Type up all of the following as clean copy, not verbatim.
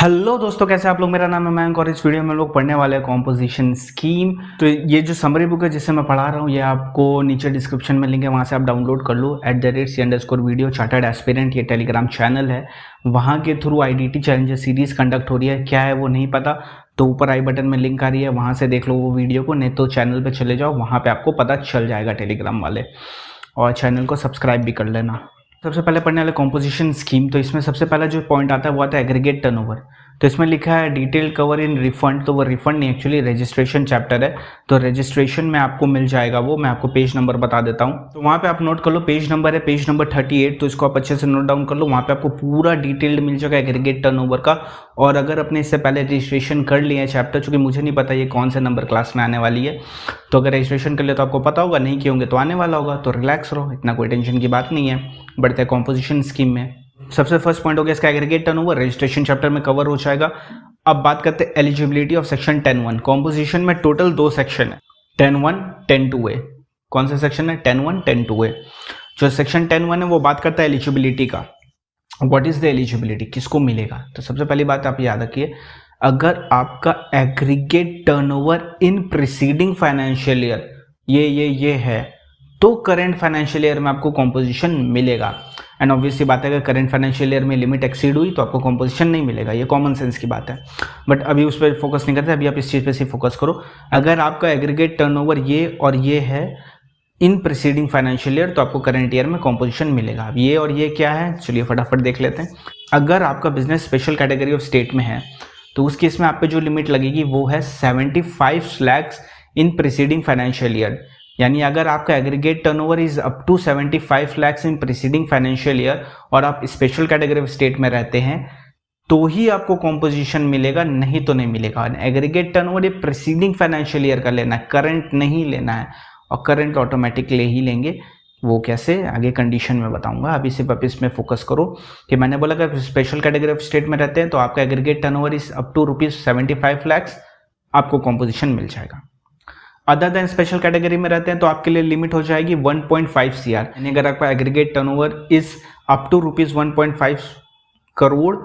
Hello दोस्तों, कैसे आप लोग। मेरा नाम है मयंक और इस वीडियो में हम लोग पढ़ने वाले हैं कॉम्पोजिशन स्कीम। तो ये जो समरी बुक है जिसे मैं पढ़ा रहा हूँ, ये आपको नीचे डिस्क्रिप्शन में लिंक है, वहाँ से आप डाउनलोड कर लो। @C_video चार्टर्ड एस्पिरेंट ये टेलीग्राम चैनल है, वहाँ के through IDT challenges series conduct हो रही है। क्या है वो नहीं पता तो ऊपर आई बटन में लिंक आ रही है, वहाँ से देख लो वो वीडियो को, नहीं तो चैनल पर चले जाओ, वहाँ पर आपको पता चल जाएगा टेलीग्राम वाले। और चैनल को सब्सक्राइब भी कर लेना। सबसे पहले पढ़ने वाले कॉम्पोजिशन स्कीम। तो इसमें सबसे पहला जो पॉइंट आता है वो आता है एग्रीगेट टर्नओवर। तो इसमें लिखा है डिटेल कवर इन रिफंड, तो वो रिफंड नहीं, एक्चुअली रजिस्ट्रेशन चैप्टर है। तो रजिस्ट्रेशन में आपको मिल जाएगा वो, मैं आपको पेज नंबर बता देता हूँ। तो वहाँ पे आप नोट कर लो, पेज नंबर है पेज नंबर 38। तो इसको आप अच्छे से नोट डाउन कर लो, वहाँ पे आपको पूरा डिटेल्ड मिल जाएगा एग्रीगेट टर्नओवर का। और अगर अपने इससे पहले रजिस्ट्रेशन कर लिया है चैप्टर, चूँकि मुझे नहीं पता ये कौन से नंबर क्लास में आने वाली है, तो अगर रजिस्ट्रेशन कर लिया तो आपको पता होगा, नहीं किए होंगे तो आने वाला होगा। तो रिलैक्स रहो, इतना कोई टेंशन की बात नहीं है। बढ़ते हैं कॉम्पोजिशन स्कीम में। सबसे फर्स्ट पॉइंट हो गया इसका एग्रीगेट टर्नओवर, रजिस्ट्रेशन चैप्टर में कवर हो जाएगा। अब बात करते हैं एलिजिबिलिटी ऑफ सेक्शन 10(1). कॉम्पोजिशन में टोटल 2 सेक्शन है, 10(1), 10(2)(a). कौन सा सेक्शन है? 10(1), 10(2)(a). जो सेक्शन 10(1) है वो बात करता है एलिजिबिलिटी का। व्हाट इज द एलिजिबिलिटी, किसको मिलेगा? तो सबसे पहली बात आप याद रखिए, अगर आपका aggregate turnover in preceding financial year ये है, तो करंट फाइनेंशियल ईयर में आपको कॉम्पोजिशन मिलेगा। एंड ऑब्वियसली बात है, अगर करंट फाइनेंशियल ईयर में लिमिट एक्सीड हुई तो आपको कॉम्पोजिशन नहीं मिलेगा, ये कॉमन सेंस की बात है। बट अभी उस पर फोकस नहीं करते, अभी आप इस चीज़ पे सिर्फ फोकस करो। अगर आपका एग्रीगेट टर्नओवर ये और ये है इन प्रीसीडिंग फाइनेंशियल ईयर, तो आपको करंट ईयर में कॉम्पोजिशन मिलेगा। अब ये और ये क्या है, चलिए फटाफट देख लेते हैं। अगर आपका business special category of state में है, तो उस केस में आप पे जो लिमिट लगेगी वो है 75 lakhs in preceding financial year. यानी अगर आपका aggregate turnover is up to 75 lakhs in preceding financial year और आप स्पेशल कैटेगरी ऑफ स्टेट में रहते हैं, तो ही आपको कॉम्पोजिशन मिलेगा, नहीं तो नहीं मिलेगा। एग्रीगेट टर्नओवर ये प्रीसीडिंग फाइनेंशियल ईयर का लेना है, करंट नहीं लेना है। और करंट ऑटोमेटिक ले ही लेंगे, वो कैसे आगे कंडीशन में बताऊंगा। अभी सिर्फ आप इसमें फोकस करो कि मैंने बोला कि स्पेशल कैटेगरी ऑफ स्टेट में रहते हैं तो आपका aggregate turnover is up to ₹75 lakhs, आपको कॉम्पोजिशन मिल जाएगा। अदर देन स्पेशल कैटेगरी में रहते हैं तो आपके लिए लिमिट हो जाएगी 1.5 CR। यानी अगर आपका aggregate turnover is up to ₹1.5 crore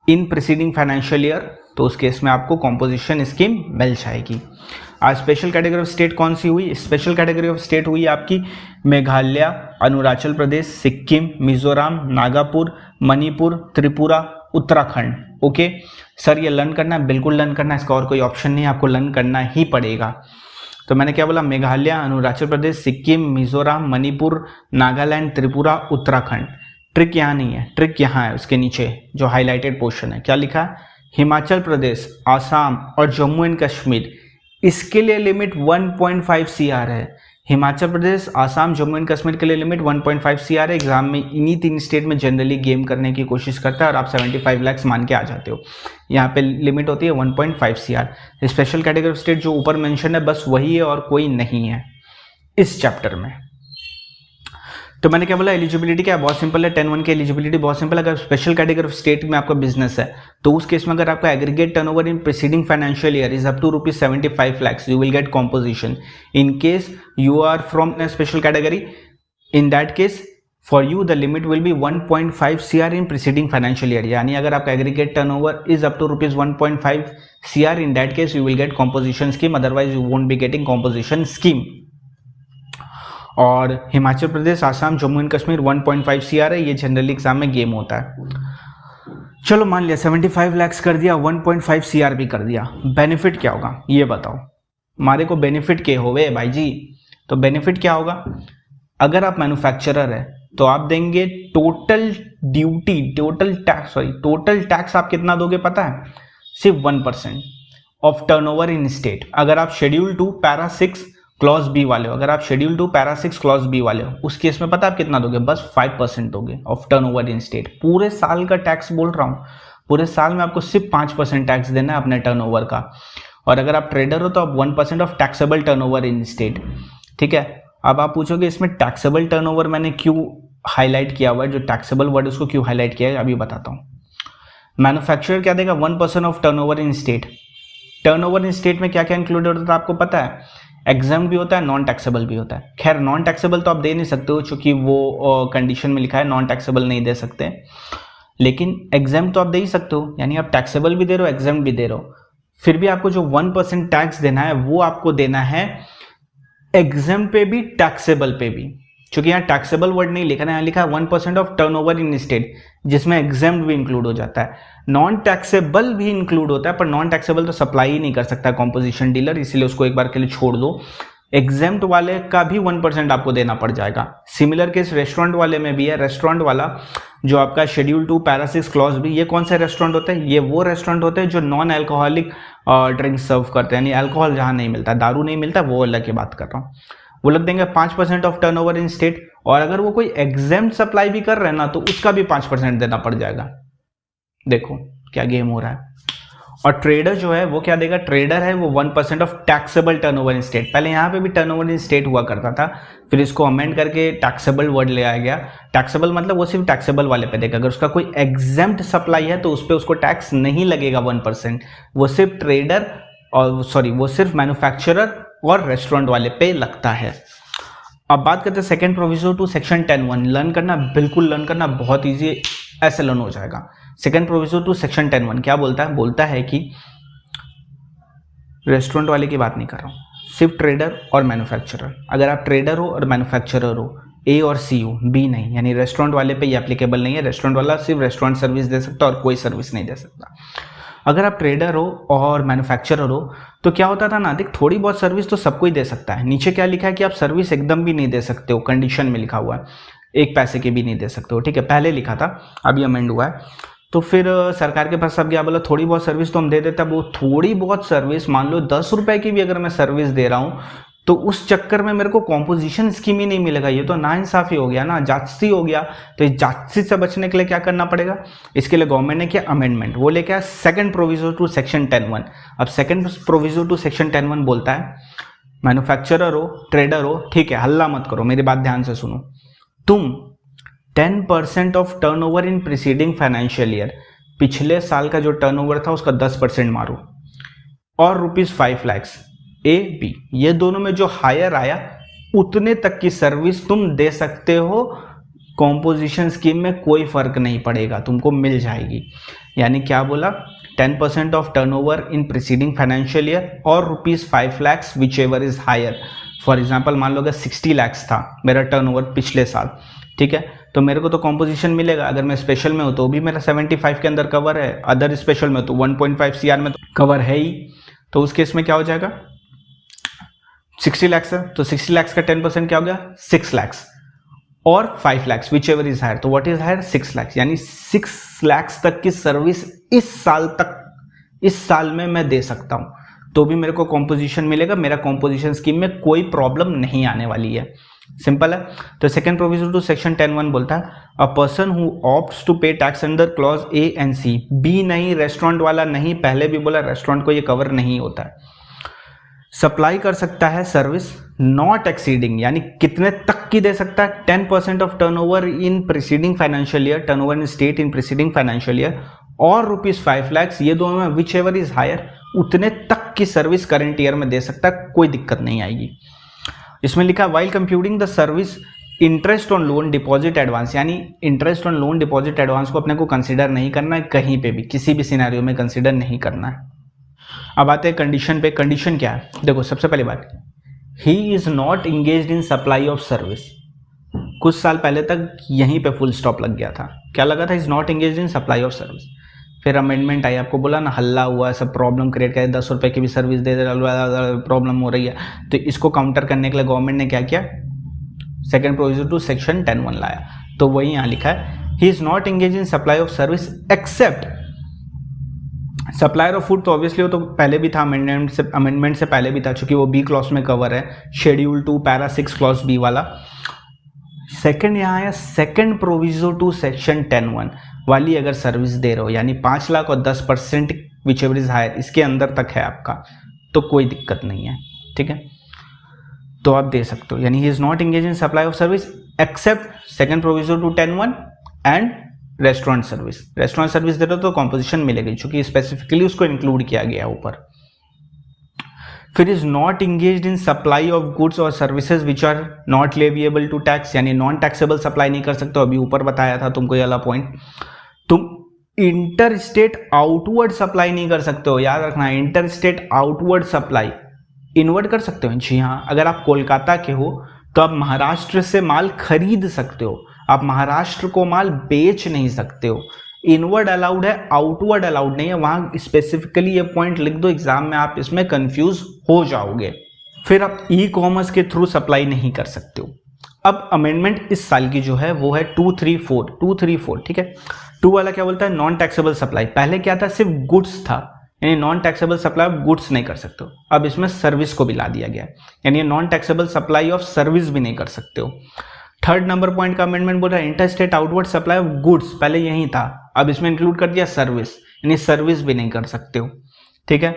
in preceding financial year, तो उस केस में आपको कॉम्पोजिशन स्कीम मिल जाएगी। आज स्पेशल कैटेगरी ऑफ स्टेट कौन सी हुई? स्पेशल कैटेगरी ऑफ स्टेट हुई आपकी मेघालय, अरुणाचल प्रदेश, सिक्किम, मिजोरम, नागपुर, मणिपुर, त्रिपुरा, उत्तराखंड। ओके सर, ये लर्न करना है? बिल्कुल लर्न करना है, इसका और कोई ऑप्शन नहीं है, आपको लर्न करना ही पड़ेगा। तो मैंने क्या बोला? मेघालय, अरुणाचल प्रदेश, सिक्किम, मिजोरम, मणिपुर, नागालैंड, त्रिपुरा, उत्तराखंड। ट्रिक यहाँ नहीं है, ट्रिक यहाँ है, उसके नीचे जो हाईलाइटेड पोर्शन है क्या लिखा है? हिमाचल प्रदेश, आसाम और जम्मू एंड कश्मीर, इसके लिए लिमिट 1.5 CR है। हिमाचल प्रदेश, आसाम, जम्मू एंड कश्मीर के लिए लिमिट 1.5 CR है। एग्जाम में इन्हीं 3 स्टेट में जनरली गेम करने की कोशिश करता है और आप 75 lakhs मान के आ जाते हो। यहाँ पे लिमिट होती है 1.5 CR। Special category of state जो ऊपर मेंशन है बस वही है और कोई नहीं है इस चैप्टर में। तो मैंने क्या बोला? एलिजिबिलिटी क्या है? बहुत सिंपल है। 10(1) की एलिजिबिलिटी बहुत सिंपल है। अगर स्पेशल कैटेगरी ऑफ स्टेट में आपका बिजनेस है तो उस केस में अगर आपका aggregate turnover in preceding financial year is up to ₹75 lakhs, you will get composition. In case you are from a special category, in that case for you the limit will be 1.5 CR in preceding financial year. यानी अगर आपका aggregate turnover is up to ₹1.5 CR, in that case you will get composition scheme, otherwise you won't be getting composition scheme. और हिमाचल प्रदेश, Assam, Jammu and Kashmir 1.5 CR है, ये generally exam में game होता है। चलो मान लिया 75 lakhs कर दिया, 1.5 CR भी कर दिया, बेनिफिट क्या होगा ये बताओ? हमारे को बेनिफिट के होवे भाई जी। तो बेनिफिट क्या होगा? अगर आप मैन्युफैक्चरर है तो आप देंगे टोटल ड्यूटी, टोटल टैक्स आप कितना दोगे पता है? सिर्फ 1% ऑफ टर्नओवर इन स्टेट। अगर आप शेड्यूल 2 पैरा 6 क्लॉज बी वाले हो, अगर आप शेड्यूल 2 पैरा 6 क्लॉज बी वाले हो, उस केस में पता आप कितना दोगे? बस 5% दोगे ऑफ टर्नओवर इन स्टेट। पूरे साल का टैक्स बोल रहा हूँ, पूरे साल में आपको सिर्फ 5% टैक्स देना है अपने टर्नओवर का। और अगर आप ट्रेडर हो तो आप 1% of taxable turnover in state. ठीक है, अब आप पूछोगे इसमें टैक्सेबल टर्नओवर मैंने क्यों हाईलाइट किया हुआ है, जो टैक्सेबल वर्ड उसको क्यों हाईलाइट किया है अभी बताता हूँ। मैन्युफैक्चरर क्या देगा? 1% of turnover in state. Turnover in state में क्या क्या इंक्लूडेड होता है आपको पता है? एग्जाम भी होता है, नॉन टैक्सेबल भी होता है। खैर नॉन टैक्सेबल तो आप दे नहीं सकते हो, चूंकि वो कंडीशन में लिखा है नॉन टैक्सेबल नहीं दे सकते। लेकिन एग्जाम तो आप दे ही सकते हो, यानी आप टैक्सेबल भी दे रहे हो, एग्जाम भी दे रहे हो, फिर भी आपको जो 1% टैक्स देना है वो आपको देना है एग्जाम पे भी टैक्सेबल पे भी। क्योंकि यहाँ टैक्सेबल वर्ड नहीं लिखा है, यहाँ लिखा है 1% ऑफ टर्नओवर इन स्टेट, जिसमें एग्जाम भी इंक्लूड हो जाता है, नॉन टैक्सेबल भी इंक्लूड होता है, पर नॉन टैक्सेबल तो सप्लाई ही नहीं कर सकता कॉम्पोजिशन डीलर, इसलिए उसको एक बार के लिए छोड़ दो। एग्जाम्प्ट वाले का भी 1% आपको देना पड़ जाएगा। सिमिलर केस रेस्टोरेंट वाले में भी है। रेस्टोरेंट वाला जो आपका शेड्यूल 2 पैरा 6 क्लॉज भी, ये कौन से रेस्टोरेंट होते हैं? ये वो रेस्टोरेंट होते हैं जो नॉन अल्कोहलिक ड्रिंक सर्व करते हैं, यानी अल्कोहल जहां नहीं मिलता, दारू नहीं मिलता, वो अलग की बात कर रहा हूँ। वो लग देंगे 5% ऑफ टर्नओवर इन स्टेट, और अगर वो कोई एग्जाम्प्ट सप्लाई भी कर रहे हैं ना तो उसका भी 5% देना पड़ जाएगा। देखो क्या गेम हो रहा है। और ट्रेडर जो है वो क्या देगा? ट्रेडर है वो 1% of taxable turnover in state. पहले यहाँ पे भी टर्नओवर इन स्टेट हुआ करता था, फिर इसको अमेंड करके टैक्सेबल वर्ड ले आया गया। टैक्सेबल मतलब वो सिर्फ टैक्सेबल वाले पे देगा, अगर उसका कोई एग्जाम्प्ट सप्लाई है तो उस पर उसको टैक्स नहीं लगेगा 1%, वो सिर्फ ट्रेडर और वो सिर्फ मैन्युफैक्चरर और रेस्टोरेंट वाले पे लगता है। अब बात करते हैं second proviso to section 10(1). Learn करना, बिल्कुल लर्न करना, बहुत ईजी, ऐसे लर्न हो जाएगा। सेकंड प्रोविजो टू सेक्शन 10(1) क्या बोलता है? बोलता है कि रेस्टोरेंट वाले की बात नहीं कर रहा हूँ, सिर्फ ट्रेडर और मैन्युफैक्चरर। अगर आप ट्रेडर हो और मैन्युफैक्चरर हो, ए और सी हो, बी नहीं, यानी रेस्टोरेंट वाले पे ये एप्लीकेबल नहीं है। रेस्टोरेंट वाला सिर्फ रेस्टोरेंट सर्विस दे सकता है और कोई सर्विस नहीं दे सकता। अगर आप ट्रेडर हो और मैन्युफैक्चरर हो तो क्या होता था ना, देख थोड़ी बहुत सर्विस तो सबको ही दे सकता है। नीचे क्या लिखा है कि आप सर्विस एकदम भी नहीं दे सकते हो, कंडीशन में लिखा हुआ है, 1 पैसे के भी नहीं दे सकते हो, ठीक है, पहले लिखा था, अभी अमेंड हुआ है। तो फिर सरकार के पास सब क्या बोला, थोड़ी बहुत सर्विस तो हम दे देते हैं। वो थोड़ी बहुत सर्विस, मान लो 10 रुपए की भी अगर मैं सर्विस दे रहा हूँ तो उस चक्कर में मेरे को कॉम्पोजिशन स्कीम ही नहीं मिलेगा, ये तो नाइंसाफी हो गया ना, जाचसी हो गया। तो इस जाचसी से बचने के लिए क्या करना पड़ेगा? इसके लिए गवर्नमेंट ने किया अमेंडमेंट, वो लेके आया सेकंड प्रोविजो टू सेक्शन 10(1). अब सेकंड प्रोविजो टू सेक्शन 10(1) बोलता है मैन्युफैक्चरर हो, ट्रेडर हो, ठीक है, हल्ला मत करो, मेरी बात ध्यान से सुनो, तुम 10% of turnover in preceding financial year, पिछले साल का जो टर्नओवर था उसका 10% मारो, और ₹5 लाख, ए बी, ये दोनों में जो हायर आया उतने तक की सर्विस तुम दे सकते हो। कॉम्पोजिशन स्कीम में कोई फर्क नहीं पड़ेगा, तुमको मिल जाएगी। यानी क्या बोला? 10% of turnover in preceding financial year और ₹5 lakh whichever is higher. For example मान लो अगर 60 लाख था मेरा टर्नओवर पिछले साल, ठीक है, तो मेरे को तो कॉम्पोजिशन मिलेगा। अगर मैं स्पेशल में हूँ तो भी मेरा 75 के अंदर कवर है, अदर स्पेशल में तो 1.5 CR में तो कवर है ही। तो उस केस में क्या हो जाएगा? 60 लाख है तो 60 लाख का 10% क्या हो गया? 6 लाख, और 5 lakh whichever is higher, तो व्हाट इज हायर? 6 लाख, यानी 6 लाख तक की सर्विस इस साल में मैं दे सकता हूं, तो भी मेरे को कॉम्पोजिशन मिलेगा। मेरा कॉम्पोजिशन स्कीम में कोई प्रॉब्लम नहीं आने वाली है, सिंपल है। तो सेकंड प्रोविजन टू सेक्शन 10(1) बोलता है a person who opts to pay tax under clause A and C, B नहीं, रेस्टोरेंट वाला नहीं, पहले भी बोला रेस्टोरेंट को ये कवर नहीं होता है, सप्लाई कर सकता है सर्विस नॉट एक्सीडिंग, यानी कितने तक की दे सकता है? 10% of turnover in preceding financial year, turnover in state in preceding financial year, और ₹5 लाख, ये दोनों में विच एवर इज हायर, उतने तक की सर्विस करंट ईयर में दे सकता है, कोई दिक्कत नहीं आएगी। इसमें लिखा while computing the service interest on loan deposit advance, यानी interest on loan deposit advance को अपने को कंसिडर नहीं करना है, कहीं पे भी किसी भी सिनेरियो में कंसिडर नहीं करना है। अब आते हैं कंडीशन पे। कंडीशन क्या है? देखो सबसे पहली बात, ही is not engaged in supply of service. कुछ साल पहले तक यहीं पे फुल स्टॉप लग गया था, क्या लगा था? Is not engaged in supply of service. फिर अमेंडमेंट आई, आपको बोला ना हल्ला हुआ, सब प्रॉब्लम क्रिएट करे, 10 रुपए की भी सर्विस दे दे, प्रॉब्लम हो रही है। तो इसको काउंटर करने के लिए गवर्नमेंट ने क्या किया? सेकंड प्रोविजन टू सेक्शन 10(1) लाया। तो वही यहाँ लिखा है, he is not engage in supply of service except supplier of food, तो ऑब्वियसली वो तो पहले भी था, अमेंडमेंट से पहले भी था, चूंकि वो बी क्लॉज में कवर है, शेड्यूल 2 पैरा 6 क्लॉज बी वाला। सेकंड यहाँ आया सेकंड प्रोविजो टू सेक्शन 10(1) वाली अगर सर्विस दे रहे हो, यानी 5 लाख और 10% विच एवर इज हायर, इसके अंदर तक है आपका, तो कोई दिक्कत नहीं है, ठीक है, तो आप दे सकते हो। यानी he is not engage in supply of service except second proviso to 10(1) and restaurant service. Restaurant service दे रहे हो तो कॉम्पोजिशन मिलेगी, चूंकि स्पेसिफिकली उसको इंक्लूड किया गया ऊपर। फिर is not engaged in supply of goods और services which are not leviable to tax, यानी नॉन टैक्सेबल सप्लाई नहीं कर सकते, अभी ऊपर बताया था तुमको ये वाला पॉइंट। तुम इंटर स्टेट आउटवर्ड सप्लाई नहीं कर सकते हो, याद रखना, inter state outward supply inward कर सकते हो। जी हाँ, अगर आप कोलकाता के हो तो आप महाराष्ट्र से माल खरीद सकते हो, आप महाराष्ट्र को माल बेच नहीं सकते हो। इनवर्ड अलाउड है, आउटवर्ड अलाउड नहीं है। वहां स्पेसिफिकली ये पॉइंट लिख दो, एग्जाम में आप इसमें कंफ्यूज हो जाओगे। फिर आप ई कॉमर्स के थ्रू सप्लाई नहीं कर सकते हो। अब अमेंडमेंट इस साल की जो है वो है 234, ठीक है। 2 वाला क्या बोलता है, नॉन टैक्सेबल सप्लाई। पहले क्या था, सिर्फ गुड्स था, यानी non taxable supply of goods नहीं कर सकते हो। अब इसमें सर्विस को भी ला दिया गया है, यानी non taxable supply of service भी नहीं कर सकते हो। थर्ड नंबर पॉइंट का अमेंडमेंट बोल रहा है inter state outward supply of goods, पहले यही था, अब इसमें इंक्लूड कर दिया सर्विस, यानी सर्विस भी नहीं कर सकते हो, ठीक है।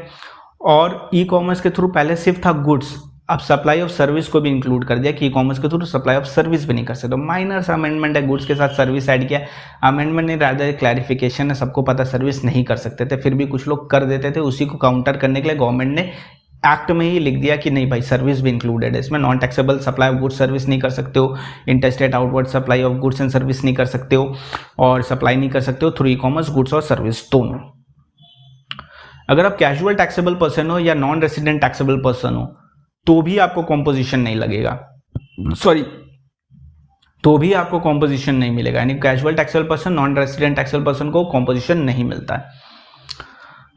और ई कॉमर्स के थ्रू पहले सिर्फ था गुड्स, अब सप्लाई ऑफ सर्विस को भी इंक्लूड कर दिया कि ई कॉमर्स के थ्रू सप्लाई ऑफ सर्विस भी नहीं कर सकते। माइनर सा अमेंडमेंट है, गुड्स के साथ सर्विस ऐड किया। अमेंडमेंट नहीं, रादर क्लैरिफिकेशन है, सबको पता सर्विस नहीं कर सकते थे, फिर भी कुछ लोग कर देते थे। उसी को काउंटर करने के लिए गवर्नमेंट ने एक्ट में ही लिख दिया कि नहीं भाई, सर्विस भी इंक्लूडेड है इसमें। Non taxable supply of goods service नहीं कर सकते हो, interstate outward supply of goods and service नहीं कर सकते हो, और सप्लाई नहीं कर सकते हो थ्रू ई कॉमर्स गुड्स और सर्विस दोनों। अगर आप कैजुअल टैक्सेबल पर्सन हो या नॉन रेसिडेंट टैक्सेबल पर्सन हो तो भी आपको कॉम्पोजिशन नहीं लगेगा, तो भी आपको कॉम्पोजिशन नहीं मिलेगा, यानी casual taxable person, non resident taxable person को कॉम्पोजिशन नहीं मिलता है।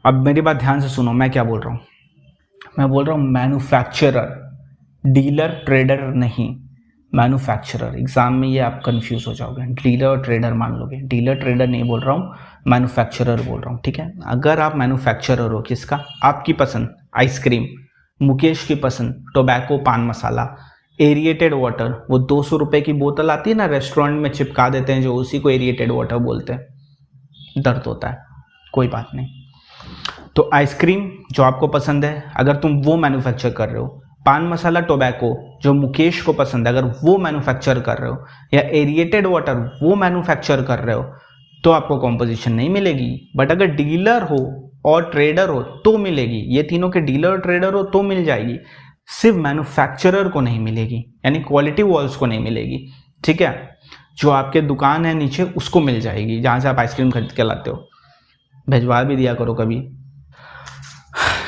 अब मेरी बात ध्यान से सुनो, मैं क्या बोल रहा हूं, मैं बोल रहा हूं मैन्युफैक्चरर, डीलर ट्रेडर नहीं, मैन्युफैक्चरर। एग्जाम में ये आप कंफ्यूज हो जाओगे, डीलर और ट्रेडर मान लोगे, डीलर ट्रेडर नहीं बोल रहा हूं, मैन्युफैक्चरर बोल रहा हूं, ठीक है। अगर आप मैन्युफैक्चरर हो, किसका, आपकी पसंद आइसक्रीम, मुकेश की पसंद टोबैको पान मसाला, एरिएटेड वाटर, वो 200 रुपए की बोतल आती है ना रेस्टोरेंट में चिपका देते हैं जो, उसी को एरिएटेड वाटर बोलते हैं। दर्द होता है, कोई बात नहीं। तो आइसक्रीम जो आपको पसंद है, अगर तुम वो मैन्युफैक्चर कर रहे हो, पान मसाला टोबैको जो मुकेश को पसंद है, अगर वो मैन्युफैक्चर कर रहे हो, या एरिएटेड वाटर वो मैन्युफैक्चर कर रहे हो, तो आपको कॉम्पोजिशन नहीं मिलेगी। बट अगर डीलर हो और ट्रेडर हो तो मिलेगी, ये तीनों के डीलर और ट्रेडर हो तो मिल जाएगी, सिर्फ मैन्युफैक्चरर को नहीं मिलेगी, यानी क्वालिटी वॉल्स को नहीं मिलेगी, ठीक है। जो आपके दुकान है नीचे उसको मिल जाएगी, जहां से आप आइसक्रीम खरीद के लाते हो, भिजवा भी दिया करो कभी।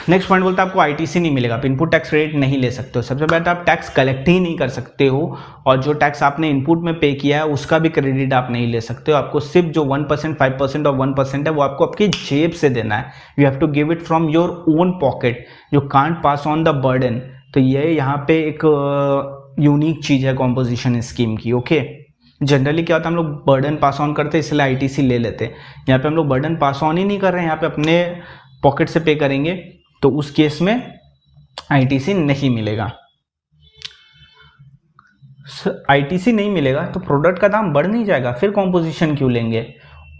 नेक्स्ट पॉइंट बोलता है आपको आईटीसी नहीं मिलेगा, आप इनपुट टैक्स क्रेडिट नहीं ले सकते हो। सबसे पहले आप टैक्स कलेक्ट ही नहीं कर सकते हो, और जो टैक्स आपने इनपुट में पे किया है उसका भी क्रेडिट आप नहीं ले सकते हो। आपको सिर्फ जो 1%, 5% और 1% है वो आपको आपकी जेब से देना है, you have to give it from your own pocket, you can't pass on the burden. तो ये यहाँ पे एक यूनिक चीज है कॉम्पोजिशन स्कीम की, ओके। जनरली क्या होता है, हम लोग बर्डन पास ऑन करते हैं इसलिए आईटीसी ले लेते हैं, यहाँ पे हम लोग बर्डन पास ऑन ही नहीं कर रहे हैं, यहाँ पे अपने पॉकेट से पे करेंगे, तो उस केस में आईटीसी नहीं मिलेगा। आईटीसी नहीं मिलेगा तो प्रोडक्ट का दाम बढ़ नहीं जाएगा, फिर कॉम्पोजिशन क्यों लेंगे।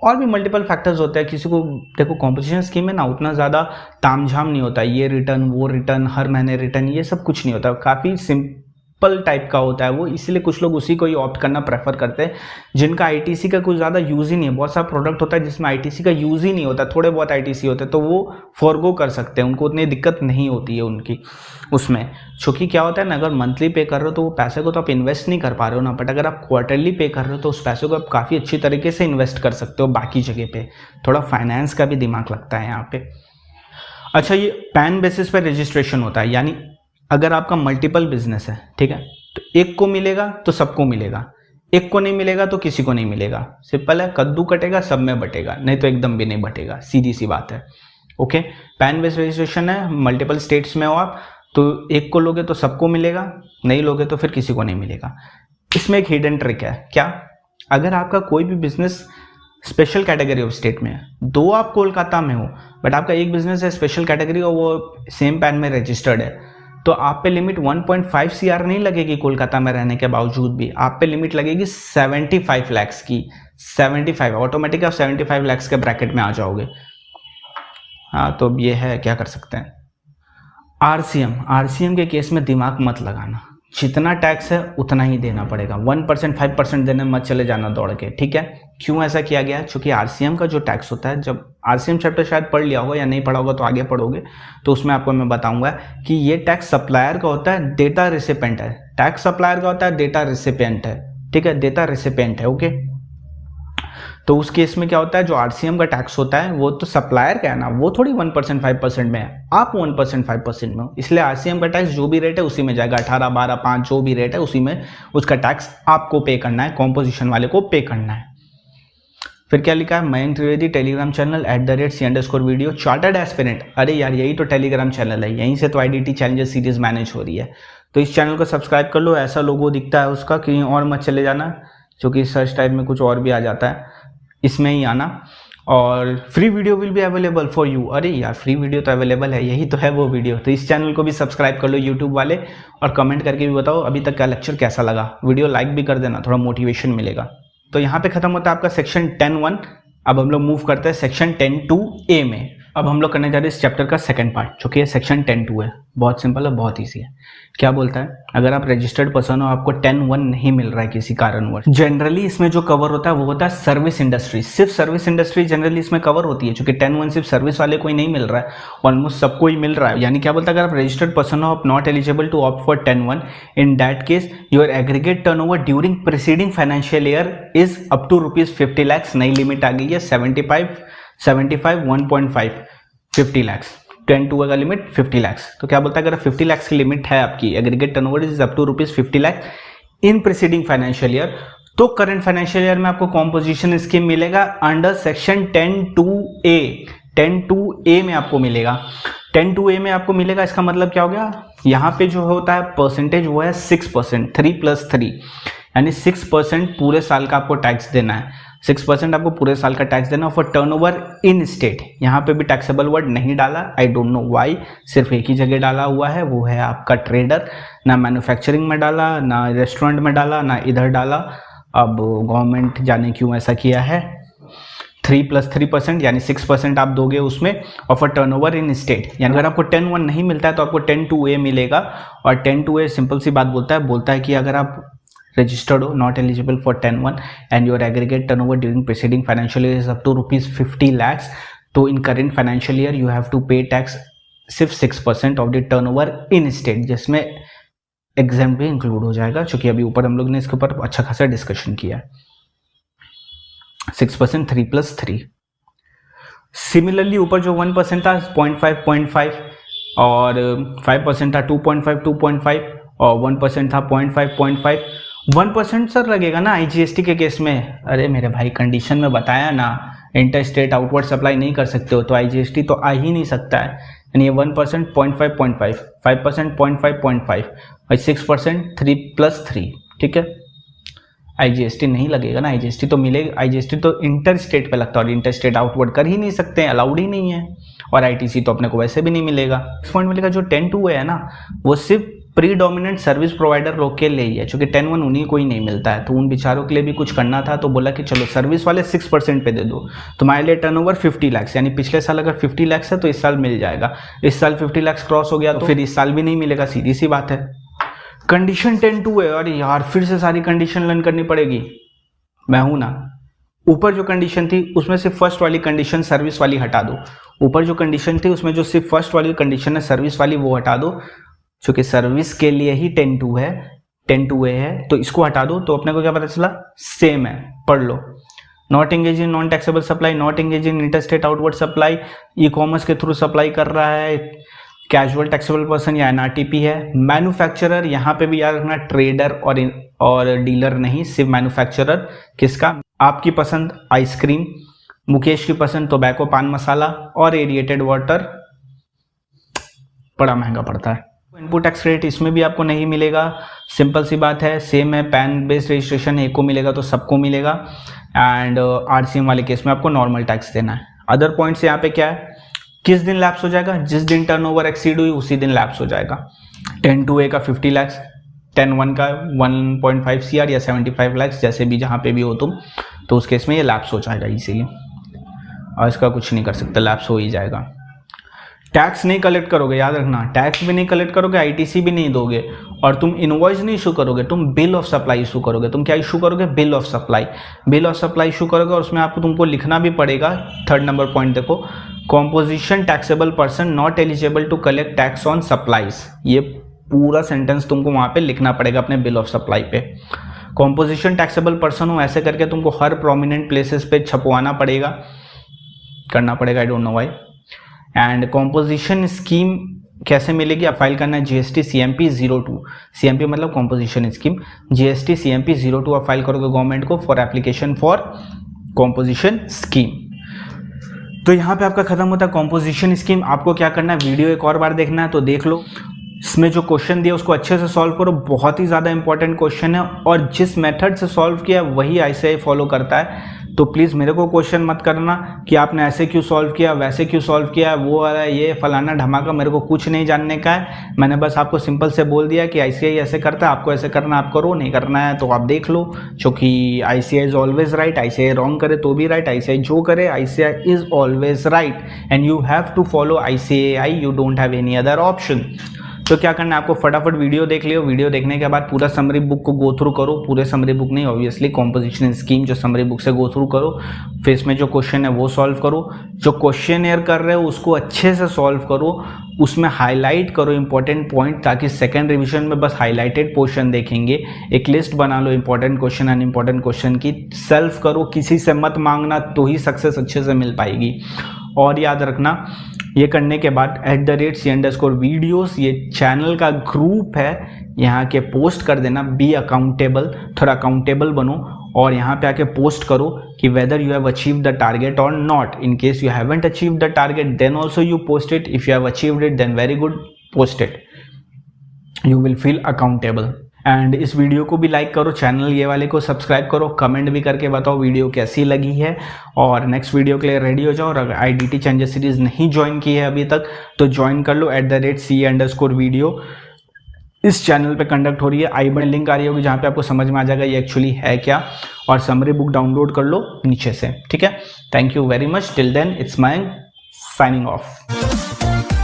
और भी मल्टीपल फैक्टर्स होते हैं, किसी को देखो कॉम्पोजिशन स्कीम में ना उतना ज़्यादा तामझाम नहीं होता है, ये रिटर्न वो रिटर्न हर महीने रिटर्न, ये सब कुछ नहीं होता, काफ़ी सिंपल टाइप का होता है वो, इसलिए कुछ लोग उसी को ही ऑप्ट करना प्रेफर करते हैं जिनका आईटीसी का कुछ ज़्यादा यूज़ ही नहीं है। बहुत सारा प्रोडक्ट होता है जिसमें आईटीसी का यूज़ ही नहीं होता, थोड़े बहुत आईटीसी होते हैं, तो वो फॉरगो कर सकते हैं, उनको उतनी दिक्कत नहीं होती है उनकी उसमें। क्योंकि क्या होता है ना, अगर मंथली पे कर रहे हो तो वो पैसे को तो आप इन्वेस्ट नहीं कर पा रहे हो ना, बट अगर आप क्वार्टरली पे कर रहे हो तो उस पैसे को आप काफ़ी अच्छी तरीके से इन्वेस्ट कर सकते हो बाकी जगह पे, थोड़ा फाइनेंस का भी दिमाग लगता है यहाँ पे। अच्छा, ये पैन बेसिस पर रजिस्ट्रेशन होता है, यानी अगर आपका मल्टीपल बिजनेस है, ठीक है, तो एक को मिलेगा तो सबको मिलेगा, एक को नहीं मिलेगा तो किसी को नहीं मिलेगा। सिंपल है, कद्दू कटेगा सब में बटेगा, नहीं तो एकदम भी नहीं बटेगा, सीधी सी बात है, ओके। पैन बेस्ड रजिस्ट्रेशन है, मल्टीपल स्टेट्स में हो आप, तो एक को लोगे तो सबको मिलेगा, नहीं लोगे तो फिर किसी को नहीं मिलेगा। इसमें एक हिडन ट्रिक है, क्या, अगर आपका कोई भी business special category of state में है, दो आप कोलकाता में हो बट आपका एक बिजनेस है स्पेशल कैटेगरी और वो सेम पैन में रजिस्टर्ड है, तो आप पे लिमिट 1.5 CR नहीं लगेगी कोलकाता में रहने के बावजूद भी, आप पे लिमिट लगेगी 75 लाख की, 75 ऑटोमेटिक आप 75 लाख के ब्रैकेट में आ जाओगे। हाँ, तो ये है, क्या कर सकते हैं। आरसीएम के केस में दिमाग मत लगाना, जितना टैक्स है उतना ही देना पड़ेगा, 1%, 5% देने मत चले जाना दौड़ के, ठीक है। क्यों ऐसा किया गया, क्योंकि आरसीएम का जो टैक्स होता है, जब आरसीएम चैप्टर शायद पढ़ लिया होगा या नहीं पढ़ा होगा तो आगे पढ़ोगे तो उसमें आपको मैं बताऊंगा कि ये टैक्स सप्लायर का होता है, डेटा रिसिपेंट है, टैक्स सप्लायर का होता है, डेटा रिसिपेंट है, ठीक है, डेटा रिसिपेंट है, ओके। तो उस केस में क्या होता है, जो आरसीएम का टैक्स होता है वो तो सप्लायर का है ना, वो थोड़ी 1% 5% में है, आप 1% 5% में हो, इसलिए आरसीएम का टैक्स जो भी रेट है उसी में जाएगा, 18 12 5 जो भी रेट है उसी में उसका टैक्स आपको पे करना है, कॉम्पोजिशन वाले को पे करना है। फिर क्या लिखा है, Mayank Trivedi Telegram channel @C_video chartered aspirant. अरे यार यही तो टेलीग्राम चैनल है, यहीं से तो आईडीटी चैलेंजेस सीरीज मैनेज हो रही है, तो इस चैनल को सब्सक्राइब कर लो। ऐसा लोगो दिखता है उसका, कहीं और मत चले जाना, क्योंकि सर्च टाइप में कुछ और भी आ जाता है, इसमें ही आना। और free video will be available for you. अरे यार फ्री वीडियो तो अवेलेबल है, यही तो है वो वीडियो। तो इस चैनल को भी सब्सक्राइब कर लो यूट्यूब वाले, और कमेंट करके भी बताओ अभी तक का लेक्चर कैसा लगा। वीडियो लाइक भी कर देना, थोड़ा मोटिवेशन मिलेगा। तो यहाँ पे खत्म होता है आपका सेक्शन 10(1). अब हम लोग मूव करते हैं सेक्शन 10(2)A में। अब हम लोग करने जा रहे हैं इस चैप्टर का सेकंड पार्ट, जो कि सेक्शन 10(2) है। बहुत सिंपल है, बहुत ईजी है। क्या बोलता है, अगर आप रजिस्टर्ड पर्सन हो, आपको 10(1) नहीं मिल रहा है किसी कारणवश, जनरली इसमें जो कवर होता है वो होता है सर्विस इंडस्ट्री। सिर्फ सर्विस इंडस्ट्री जनरली इसमें कवर होती है, क्योंकि 10(1) सिर्फ सर्विस वाले को ही नहीं मिल रहा है, ऑलमोस्ट सबको ही मिल रहा है। यानी क्या बोलता है, अगर आप रजिस्टर्ड पर्सन हो, आप not eligible to opt for 10(1). In that case your aggregate turnover during preceding financial year is up to ₹50 lakh. नई लिमिट आ गई है 75 1.5 50 लाख। 10(2) का लिमिट 50 लाख। तो क्या बोलता है, अगर 50 लाख की लिमिट है आपकी, aggregate turnover is up to ₹50 lakh in preceding financial year, तो करंट फाइनेंशियल ईयर में आपको कॉम्पोजिशन स्कीम मिलेगा अंडर सेक्शन 10(2)A। 10(2)A में आपको मिलेगा। 10(2)A में आपको मिलेगा, इसका मतलब क्या हो गया, यहाँ पे जो होता है परसेंटेज वो है 6%, 3+3, यानी 6% पूरे साल का आपको टैक्स देना है। 6% आपको पूरे साल का टैक्स देना फॉर टर्नओवर इन स्टेट। यहाँ पे भी टैक्सेबल वर्ड नहीं डाला, आई डोंट नो व्हाई, सिर्फ एक ही जगह डाला हुआ है, वो है आपका ट्रेडर। ना मैन्युफैक्चरिंग में डाला, ना रेस्टोरेंट में डाला, ना इधर डाला। अब गवर्नमेंट जाने क्यों ऐसा किया है। 3+3% यानी 6% आप दोगे उसमें, और फॉर टर्नओवर इन स्टेट। यानी अगर आपको 10(1) नहीं मिलता है तो आपको 10(2)A मिलेगा। और 10(2)A सिंपल सी बात बोलता है कि अगर आप registered हो, not eligible for 10(1) and your aggregate turnover during preceding financial year is up to ₹50 lakhs, तो in current financial year you have to pay tax सिर्फ 6% of the turnover in state, जिसमें exempt भी include हो जाएगा, क्योंकि अभी ऊपर हम लोग ने इसके ऊपर अच्छा खासा डिस्कशन किया है। 6% 3+3। सिमिलरली ऊपर जो 1% था 0.5 और 5% था 2.5 और 1% था 0.5 1% सर लगेगा ना आईजीएसटी के केस में। अरे मेरे भाई कंडीशन में बताया ना, इंटर स्टेट आउटवर्ड सप्लाई नहीं कर सकते हो तो आईजीएसटी तो आ ही नहीं सकता है। यानी ये 1% 0.5 5% 0.5 और 6% 3+3, ठीक है। आईजीएसटी नहीं लगेगा ना, आईजीएसटी तो मिलेगा, आईजीएसटी तो इंटर स्टेट पे लगता है और इंटर स्टेट आउटवर्ड कर ही नहीं सकते हैं, अलाउड ही नहीं है। और आईटीसी तो अपने को वैसे भी नहीं मिलेगा। इस पॉइंट मिलेगा जो 10(2) है ना, वो सिर्फ प्रीडोमिनेंट सर्विस प्रोवाइडर लोग के लिए ही है, क्योंकि 10(1) उन्हीं को ही नहीं मिलता है, तो उन बेचारों के लिए भी कुछ करना था, तो बोला कि चलो सर्विस वाले 6% पे दे दो। तुम्हारे लिए टर्नओवर 50 लाख, यानी पिछले साल अगर 50 लाख है तो इस साल मिल जाएगा। इस साल 50 लाख क्रॉस हो गया तो फिर इस साल भी नहीं मिलेगा, सीधी सी बात है। कंडीशन 10(2) है। अरे यार फिर से सारी कंडीशन लर्न करनी पड़ेगी, मैं हूं ना। ऊपर जो कंडीशन थी उसमें सिर्फ फर्स्ट वाली कंडीशन सर्विस वाली हटा दो। ऊपर जो कंडीशन थी उसमें जो सिर्फ फर्स्ट वाली कंडीशन है सर्विस वाली, वो हटा दो, क्योंकि सर्विस के लिए ही 10(2) है, 10(2)A है, तो इसको हटा दो। तो अपने को क्या पता चला, सेम है, पढ़ लो। Not engage in non taxable supply, not engage in interstate outward supply, e commerce के थ्रू सप्लाई कर रहा है, कैजुअल टैक्सेबल पर्सन या एनआरटीपी है। मैन्युफैक्चरर, यहाँ पे भी याद रखना ट्रेडर और डीलर नहीं, सिर्फ मैन्युफैक्चरर। किसका, आपकी पसंद आइसक्रीम, मुकेश की पसंद टोबैको पान मसाला, और एरिएटेड वाटर बड़ा महंगा पड़ता है। इनपुट टैक्स क्रेडिट इसमें भी आपको नहीं मिलेगा, सिंपल सी बात है, सेम है। पैन बेस्ड रजिस्ट्रेशन एक को मिलेगा तो सबको मिलेगा। एंड आरसीएम वाले केस में आपको नॉर्मल टैक्स देना है। अदर पॉइंट्स यहाँ पे क्या है, किस दिन लैप्स हो जाएगा, जिस दिन टर्नओवर एक्सीड हुई उसी दिन लैप्स हो जाएगा। 10(2)A का 50 लाख, 10(1) का 1.5 CR या 75 लाख, जैसे भी जहाँ पे भी हो तुम, तो उस केस में ये लैप्स हो जाएगा इसीलिए, और इसका कुछ नहीं कर सकते, लैप्स हो ही जाएगा। टैक्स नहीं कलेक्ट करोगे, याद रखना, टैक्स भी नहीं कलेक्ट करोगे, आईटीसी भी नहीं दोगे, और तुम इनवॉइस नहीं इशू करोगे, तुम बिल ऑफ सप्लाई इशू करोगे। तुम क्या इशू करोगे, bill of supply. Bill of supply issue करोगे और उसमें आपको तुमको लिखना भी पड़ेगा। 3rd नंबर पॉइंट देखो, composition taxable person not eligible to collect tax on supplies. ये पूरा सेंटेंस तुमको वहां पे लिखना पड़ेगा अपने बिल ऑफ सप्लाई पे। कॉम्पोजिशन टैक्सेबल पर्सन हो ऐसे करके तुमको हर प्रोमिनेंट प्लेसेस पे छपवाना पड़ेगा, करना पड़ेगा, I don't know why. And composition scheme कैसे मिलेगी, आप फाइल करना है GST CMP 02, CMP मतलब कॉम्पोजिशन स्कीम, GST CMP 02 आप फाइल करोगे गवर्नमेंट को for application for composition scheme. तो यहाँ पे आपका खत्म होता है कॉम्पोजिशन स्कीम। आपको क्या करना है, वीडियो एक और बार देखना है तो देख लो, इसमें जो क्वेश्चन दिया उसको अच्छे से सॉल्व करो, बहुत ही ज़्यादा इंपॉर्टेंट क्वेश्चन है और जिस मेथड से सॉल्व किया वही ICAI फॉलो करता है। तो प्लीज़ मेरे को क्वेश्चन मत करना कि आपने ऐसे क्यों सॉल्व किया, वैसे क्यों सॉल्व किया, वो वाला ये फलाना धमाका, मेरे को कुछ नहीं जानने का है। मैंने बस आपको सिंपल से बोल दिया कि ICAI ऐसे करता है, आपको ऐसे करना, आप करो, नहीं करना है तो आप देख लो, क्योंकि ICAI is always right, ICAI wrong करे तो भी राइट, ICAI जो करे ICAI is always right and you have to follow ICAI, you don't have any other option. तो क्या करना है आपको, फटाफट वीडियो देख लियो, वीडियो देखने के बाद पूरा समरी बुक को गो थ्रू करो, पूरे समरी बुक नहीं ऑब्वियसली, कॉम्पोजिशन स्कीम जो समरी बुक से गो थ्रू करो, फिर इसमें जो क्वेश्चन है वो सॉल्व करो, जो क्वेश्चन एयर कर रहे हो उसको अच्छे से सॉल्व करो, उसमें हाईलाइट करो इंपॉर्टेंट पॉइंट, ताकि सेकंड रिवीजन में बस हाईलाइटेड पोर्शन देखेंगे। एक लिस्ट बना लो इंपॉर्टेंट क्वेश्चन अनइम्पॉर्टेंट क्वेश्चन की, सेल्फ करो, किसी से मत मांगना, तो ही सक्सेस अच्छे से मिल पाएगी। और याद रखना, ये करने के बाद @C_videos ये चैनल का ग्रुप है, यहाँ के पोस्ट कर देना, बी अकाउंटेबल, थोड़ा अकाउंटेबल बनो और यहाँ पे आके पोस्ट करो कि whether you have achieve the target और not. In case you haven't achieve the target then also you post it, if you have achieved it then very good, post it, you will feel accountable. And इस video को भी like करो, channel ये वाले को subscribe करो, comment भी करके बताओ वीडियो कैसी लगी है और नेक्स्ट वीडियो के लिए रेडी हो जाओ। और अगर IDT चेंजेस सीरीज नहीं ज्वाइन की है अभी तक तो ज्वाइन कर लो, @C_video इस चैनल पे कंडक्ट हो रही है, आई बटन लिंक आ रही होगी जहाँ पे आपको समझ में आ जाएगा ये एक्चुअली है क्या, और समरी बुक डाउनलोड कर लो नीचे से, ठीक है। Thank you very much, till then it's my signing of.